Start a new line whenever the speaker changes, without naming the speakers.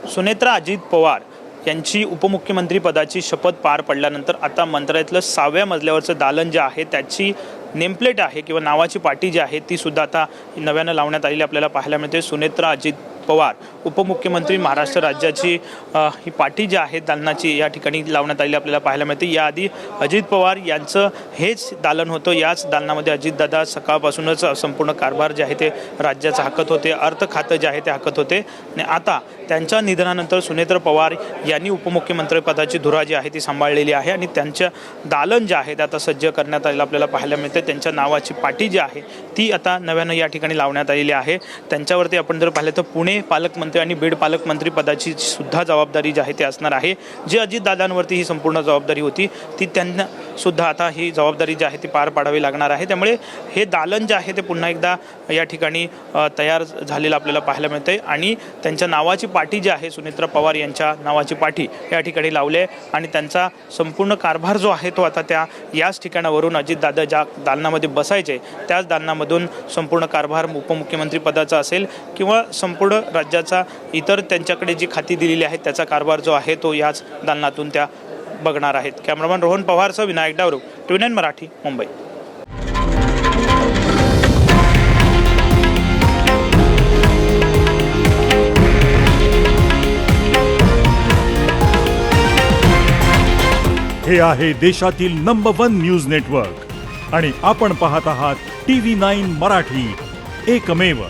सुनेत्रा अजित पवार यांची उपमुख्यमंत्री पदाची शपथ पार पडल्यानंतर आता मंत्रालयातलं 6व्या मजल्यावरचं दालन जे आहे त्याची नेमप्लेट आहे किंवा नावाची पाटी जी आहे ती सुद्धा आता नव्यानं लावण्यात आलेली आपल्याला पाहायला मिळते। सुनेत्रा अजित पवार उपमुख्यमंत्री महाराष्ट्र राज्याची ही पाटी जी आहे दालनाची या ठिकाणी लावण्यात आलेली आपल्याला पाहायला मिळते। याआधी अजित पवार यांचं हेच दालन होतं। याच दालनामध्ये अजितदादा सकाळपासूनच संपूर्ण कारभार जे आहे ते राज्याचं हाकत होते, अर्थ खातं जे आहे ते हाकत होते आणि आता त्यांच्या निधनानंतर सुनेत्रा पवार यांनी उपमुख्यमंत्री पदाची धुरा जी आहे ती सांभाळलेली आहे आणि त्यांचं दालन जे आहे ते आता सज्ज करण्यात आलेलं आपल्याला पाहायला मिळते। त्यांच्या नावाची पाटी जी आहे ती आता नव्यानं या ठिकाणी लावण्यात आलेली आहे। त्यांच्यावरती आपण जर पाहिलं तर पुणे पालकमंत्री आणि बीड पालकमंत्री पदाची सुद्धा जबाबदारी जी आहे ती असणार आहे। जी अजितदादांवरती ही संपूर्ण जबाबदारी होती ती त्यांना सुद्धा आता ही जबाबदारी जी आहे ती पार पाडावी लागणार आहे। त्यामुळे हे दालन जे आहे ते पुन्हा एकदा या ठिकाणी तयार झालेलं आपल्याला पाहायला मिळते आणि त्यांच्या नावाची पाटी जी आहे सुनेत्रा पवार यांच्या नावाची पाटी या ठिकाणी लावली आहे आणि त्यांचा संपूर्ण कारभार जो आहे तो आता याच ठिकाणावरून अजितदादा ज्या दालनामध्ये बसायचे त्याच दालनामधून संपूर्ण कारभार उपमुख्यमंत्री पदाचा असेल किंवा संपूर्ण राज्याचा इतर त्यांच्याकडे जी खाती दिलेली आहेत त्याचा कारभार जो आहे तो याच दालनातून त्या बघणार आहेत। कॅमेरामॅन रोहन पवारसह विनायक डावरू, TVN मराठी, मुंबई।
हे आहे देशातील नंबर 1 न्यूज नेटवर्क आणि आपण पाहत आहात TV9 मराठी, एकमेव।